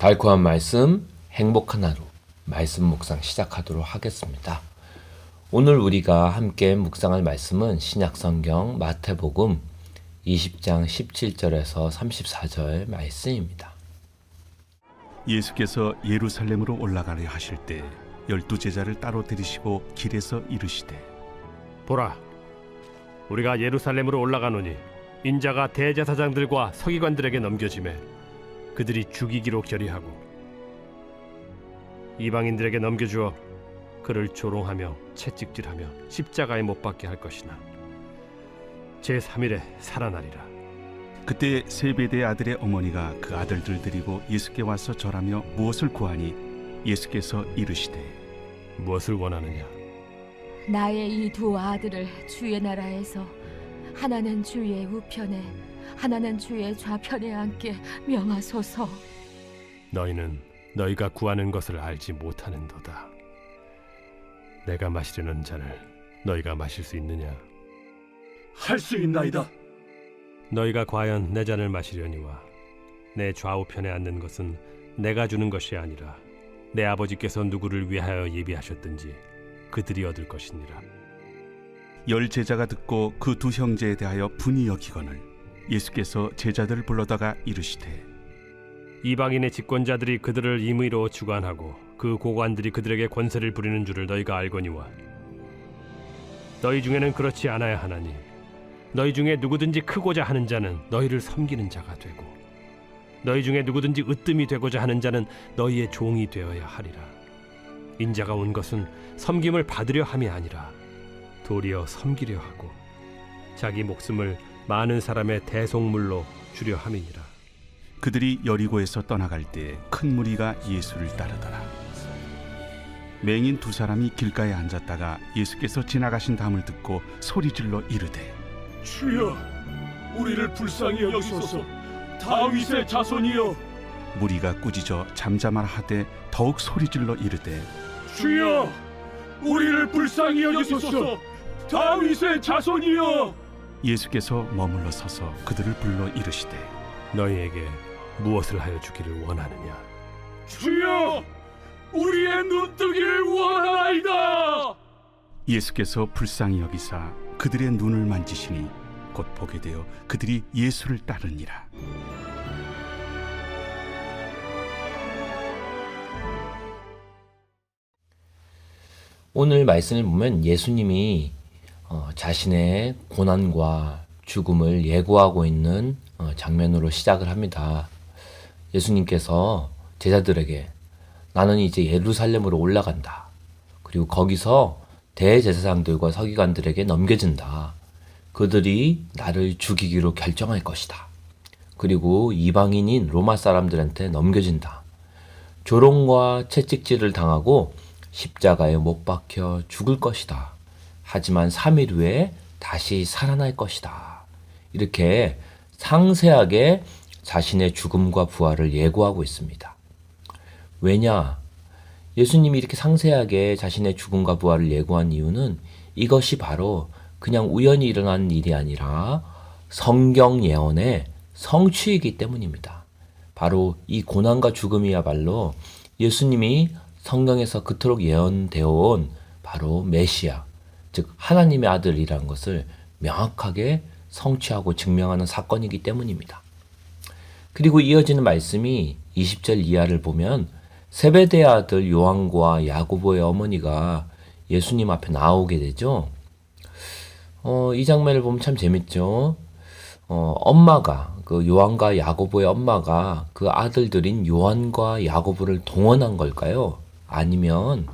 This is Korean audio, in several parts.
달콤한 말씀, 행복한 하루, 말씀 묵상 시작하도록 하겠습니다. 오늘 우리가 함께 묵상할 말씀은 신약성경 마태복음 20장 17절에서 34절 말씀입니다. 예수께서 예루살렘으로 올라가려 하실 때 12제자를 따로 들이시고 길에서 이르시되 보라, 우리가 예루살렘으로 올라가노니 인자가 대제사장들과 서기관들에게 넘겨지매 그들이 죽이기로 결의하고 이방인들에게 넘겨주어 그를 조롱하며 채찍질하며 십자가에 못 박게 할 것이나 제3일에 살아나리라. 그때 세베대의 아들의 어머니가 그 아들들 데리고 예수께 와서 절하며 무엇을 구하니 예수께서 이르시되 무엇을 원하느냐? 나의 이 두 아들을 주의 나라에서 하나는 주의 우편에 하나는 주의 좌편에 앉게 명하소서. 너희는 너희가 구하는 것을 알지 못하는도다. 내가 마시려는 잔을 너희가 마실 수 있느냐? 할 수 있나이다. 너희가 과연 내 잔을 마시려니와 내 좌우편에 앉는 것은 내가 주는 것이 아니라 내 아버지께서 누구를 위하여 예비하셨든지 그들이 얻을 것이니라. 10제자가 듣고 그 두 형제에 대하여 분이 여기거늘 예수께서 제자들을 불러다가 이르시되 이방인의 집권자들이 그들을 임의로 주관하고 그 고관들이 그들에게 권세를 부리는 줄을 너희가 알거니와 너희 중에는 그렇지 않아야 하나니 너희 중에 누구든지 크고자 하는 자는 너희를 섬기는 자가 되고 너희 중에 누구든지 으뜸이 되고자 하는 자는 너희의 종이 되어야 하리라. 인자가 온 것은 섬김을 받으려 함이 아니라 도리어 섬기려 하고 자기 목숨을 많은 사람의 대속물로 주려 함이니라. 그들이 여리고에서 떠나갈 때 큰 무리가 예수를 따르더라. 맹인 두 사람이 길가에 앉았다가 예수께서 지나가신 담을 듣고 소리질러 이르되 주여, 우리를 불쌍히 여기소서. 다윗의 자손이여. 무리가 꾸짖어 잠잠하라 하되 더욱 소리질러 이르되 주여, 우리를 불쌍히 여기소서. 다윗의 자손이여. 예수께서 머물러 서서 그들을 불러 이르시되 너희에게 무엇을 하여 주기를 원하느냐? 주여, 우리의 눈뜨기를 원하나이다. 예수께서 불쌍히 여기사 그들의 눈을 만지시니 곧 보게 되어 그들이 예수를 따르니라. 오늘 말씀을 보면 예수님이 자신의 고난과 죽음을 예고하고 있는 장면으로 시작을 합니다. 예수님께서 제자들에게 나는 이제 예루살렘으로 올라간다. 그리고 거기서 대제사장들과 서기관들에게 넘겨진다. 그들이 나를 죽이기로 결정할 것이다. 그리고 이방인인 로마 사람들한테 넘겨진다. 조롱과 채찍질을 당하고 십자가에 못 박혀 죽을 것이다. 하지만 3일 후에 다시 살아날 것이다. 이렇게 상세하게 자신의 죽음과 부활을 예고하고 있습니다. 왜냐? 예수님이 이렇게 상세하게 자신의 죽음과 부활을 예고한 이유는 이것이 바로 그냥 우연히 일어난 일이 아니라 성경 예언의 성취이기 때문입니다. 바로 이 고난과 죽음이야말로 예수님이 성경에서 그토록 예언되어 온 바로 메시아, 즉 하나님의 아들이라는 것을 명확하게 성취하고 증명하는 사건이기 때문입니다. 그리고 이어지는 말씀이 20절 이하를 보면 세베대의 아들 요한과 야고보의 어머니가 예수님 앞에 나오게 되죠. 이 장면을 보면 참 재밌죠. 엄마가 그 요한과 야고보의 엄마가 그 아들들인 요한과 야고보를 동원한 걸까요? 아니면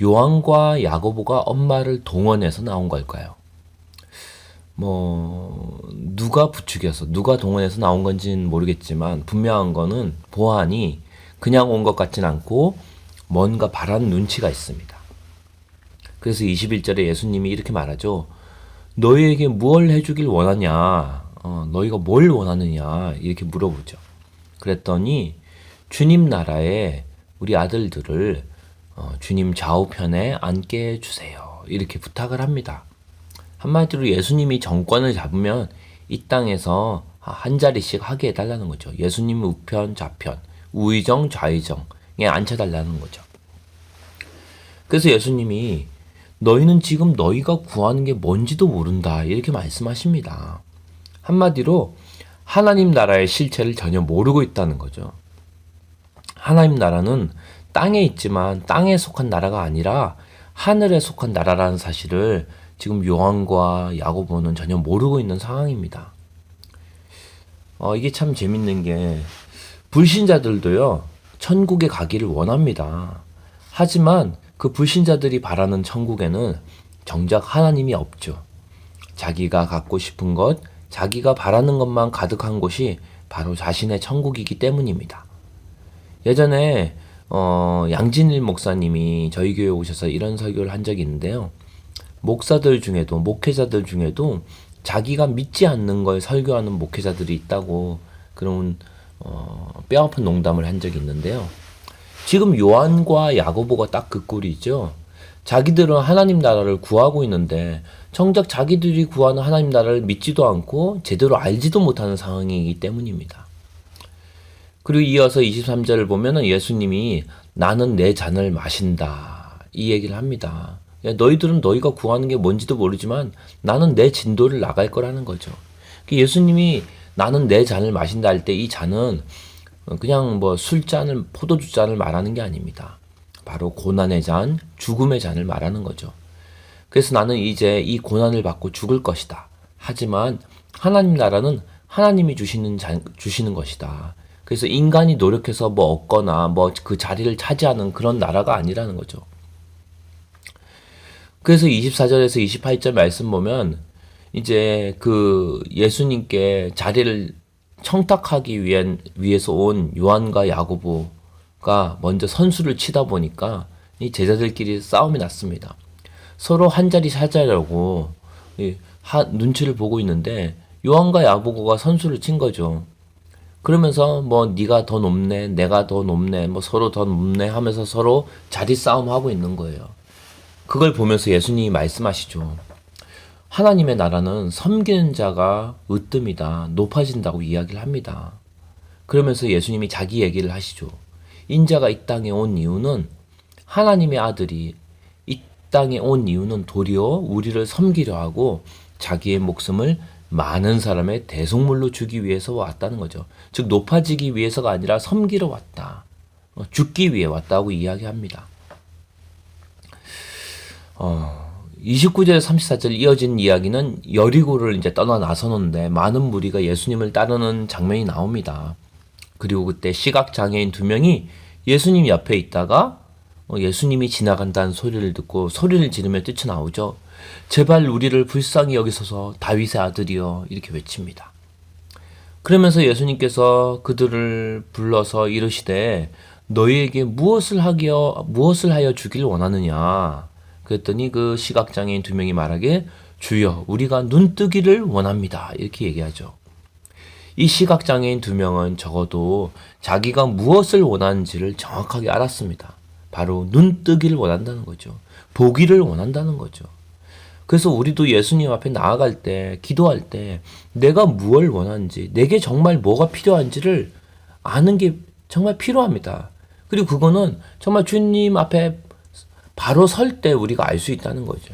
요한과 야고보가 엄마를 동원해서 나온 걸까요? 누가 부추겨서 누가 동원해서 나온 건지는 모르겠지만 분명한 거는 보아하니 그냥 온 것 같진 않고 뭔가 바라는 눈치가 있습니다. 그래서 21절에 예수님이 이렇게 말하죠. 너희에게 무엇을 해주길 원하냐? 너희가 뭘 원하느냐? 이렇게 물어보죠. 그랬더니 주님 나라에 우리 아들들을 주님 좌우편에 앉게 해주세요. 이렇게 부탁을 합니다. 한마디로 예수님이 정권을 잡으면 이 땅에서 한 자리씩 하게 해달라는 거죠. 예수님 우편, 좌편, 우의정, 좌의정에 앉혀달라는 거죠. 그래서 예수님이 너희는 지금 너희가 구하는 게 뭔지도 모른다 이렇게 말씀하십니다. 한마디로 하나님 나라의 실체를 전혀 모르고 있다는 거죠. 하나님 나라는 땅에 있지만 땅에 속한 나라가 아니라 하늘에 속한 나라라는 사실을 지금 요한과 야고보는 전혀 모르고 있는 상황입니다. 이게 참 재밌는 게 불신자들도요, 천국에 가기를 원합니다. 하지만 그 불신자들이 바라는 천국에는 정작 하나님이 없죠. 자기가 갖고 싶은 것, 자기가 바라는 것만 가득한 곳이 바로 자신의 천국이기 때문입니다. 예전에 양진일 목사님이 저희 교회에 오셔서 이런 설교를 한 적이 있는데요. 목사들 중에도, 목회자들 중에도 자기가 믿지 않는 걸 설교하는 목회자들이 있다고 그런 뼈아픈 농담을 한 적이 있는데요. 지금 요한과 야고보가 딱 그 꼴이죠. 자기들은 하나님 나라를 구하고 있는데 정작 자기들이 구하는 하나님 나라를 믿지도 않고 제대로 알지도 못하는 상황이기 때문입니다. 그리고 이어서 23절을 보면은 예수님이 나는 내 잔을 마신다 이 얘기를 합니다. 너희들은 너희가 구하는 게 뭔지도 모르지만 나는 내 진도를 나갈 거라는 거죠. 예수님이 나는 내 잔을 마신다 할 때 이 잔은 그냥 뭐 술잔을, 포도주 잔을 말하는 게 아닙니다. 바로 고난의 잔, 죽음의 잔을 말하는 거죠. 그래서 나는 이제 이 고난을 받고 죽을 것이다. 하지만 하나님 나라는 하나님이 주시는 것이다. 그래서 인간이 노력해서 뭐 얻거나 뭐 그 자리를 차지하는 그런 나라가 아니라는 거죠. 그래서 24절에서 28절 말씀 보면 이제 그 예수님께 자리를 청탁하기 위해서 온 요한과 야고보가 먼저 선수를 치다 보니까 이 제자들끼리 싸움이 났습니다. 서로 한 자리 차지하려고 눈치를 보고 있는데 요한과 야고보가 선수를 친 거죠. 그러면서 뭐 네가 더 높네, 내가 더 높네, 뭐 서로 더 높네 하면서 서로 자리 싸움하고 있는 거예요. 그걸 보면서 예수님이 말씀하시죠. 하나님의 나라는 섬기는 자가 으뜸이다, 높아진다고 이야기를 합니다. 그러면서 예수님이 자기 얘기를 하시죠. 인자가 이 땅에 온 이유는 하나님의 아들이 이 땅에 온 이유는 도리어 우리를 섬기려 하고 자기의 목숨을 많은 사람의 대속물로 주기 위해서 왔다는 거죠. 즉 높아지기 위해서가 아니라 섬기러 왔다. 죽기 위해 왔다고 이야기합니다. 29절 34절 이어진 이야기는 여리고를 이제 떠나 나서는데 많은 무리가 예수님을 따르는 장면이 나옵니다. 그리고 그때 시각장애인 2명이 예수님 옆에 있다가 예수님이 지나간다는 소리를 듣고 소리를 지르며 뛰쳐나오죠. 제발 우리를 불쌍히 여기소서 다윗의 아들이여 이렇게 외칩니다. 그러면서 예수님께서 그들을 불러서 이르시되 너희에게 무엇을 하여 주길 원하느냐. 그랬더니 그 시각장애인 2명이 말하기에 주여 우리가 눈뜨기를 원합니다. 이렇게 얘기하죠. 이 시각장애인 2명은 적어도 자기가 무엇을 원하는지를 정확하게 알았습니다. 바로 눈뜨기를 원한다는 거죠. 보기를 원한다는 거죠. 그래서 우리도 예수님 앞에 나아갈 때, 기도할 때 내가 무엇을 원하는지, 내게 정말 뭐가 필요한지를 아는 게 정말 필요합니다. 그리고 그거는 정말 주님 앞에 바로 설 때 우리가 알 수 있다는 거죠.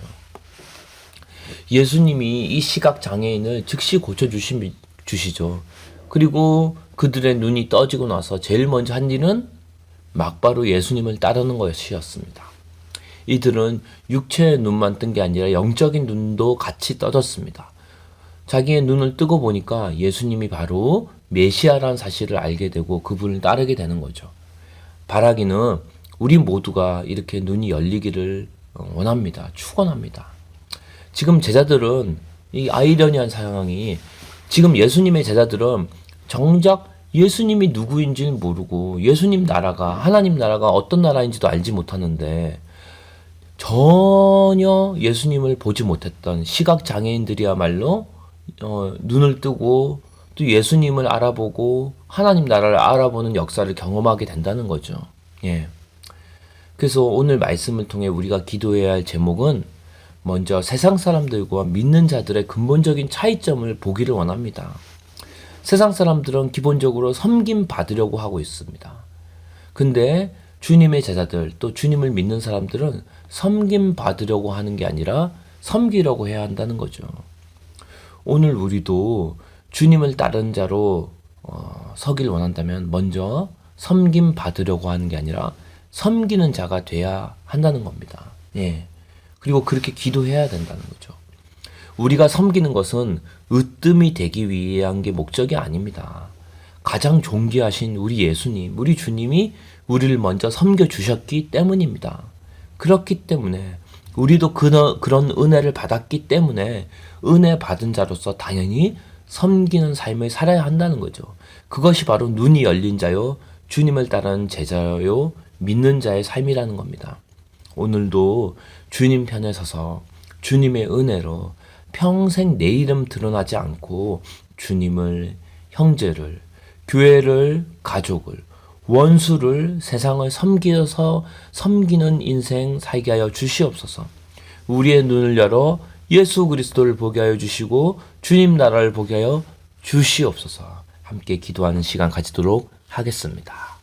예수님이 이 시각장애인을 즉시 고쳐주시죠. 그리고 그들의 눈이 떠지고 나서 제일 먼저 한 일은 막바로 예수님을 따르는 것이었습니다. 이들은 육체의 눈만 뜬 게 아니라 영적인 눈도 같이 떠졌습니다. 자기의 눈을 뜨고 보니까 예수님이 바로 메시아라는 사실을 알게 되고 그분을 따르게 되는 거죠. 바라기는 우리 모두가 이렇게 눈이 열리기를 원합니다. 축원합니다. 지금 제자들은 이 아이러니한 상황이 지금 예수님의 제자들은 정작 예수님이 누구인지는 모르고 예수님 나라가 하나님 나라가 어떤 나라인지도 알지 못하는데 전혀 예수님을 보지 못했던 시각장애인들이야말로 눈을 뜨고 또 예수님을 알아보고 하나님 나라를 알아보는 역사를 경험하게 된다는 거죠. 예. 그래서 오늘 말씀을 통해 우리가 기도해야 할 제목은 먼저 세상 사람들과 믿는 자들의 근본적인 차이점을 보기를 원합니다. 세상 사람들은 기본적으로 섬김 받으려고 하고 있습니다. 근데 주님의 제자들 또 주님을 믿는 사람들은 섬김 받으려고 하는 게 아니라 섬기려고 해야 한다는 거죠. 오늘 우리도 주님을 따른 자로 서길 원한다면 먼저 섬김 받으려고 하는 게 아니라 섬기는 자가 돼야 한다는 겁니다. 예. 그리고 그렇게 기도해야 된다는 거죠. 우리가 섬기는 것은 으뜸이 되기 위한 게 목적이 아닙니다. 가장 존귀하신 우리 예수님, 우리 주님이 우리를 먼저 섬겨주셨기 때문입니다. 그렇기 때문에 우리도 그런 은혜를 받았기 때문에 은혜 받은 자로서 당연히 섬기는 삶을 살아야 한다는 거죠. 그것이 바로 눈이 열린 자요, 주님을 따르는 제자요, 믿는 자의 삶이라는 겁니다. 오늘도 주님 편에 서서 주님의 은혜로 평생 내 이름 드러나지 않고 주님을, 형제를, 교회를, 가족을, 원수를, 세상을 섬기는 인생 살게 하여 주시옵소서. 우리의 눈을 열어 예수 그리스도를 보게 하여 주시고 주님 나라를 보게 하여 주시옵소서. 함께 기도하는 시간 가지도록 하겠습니다.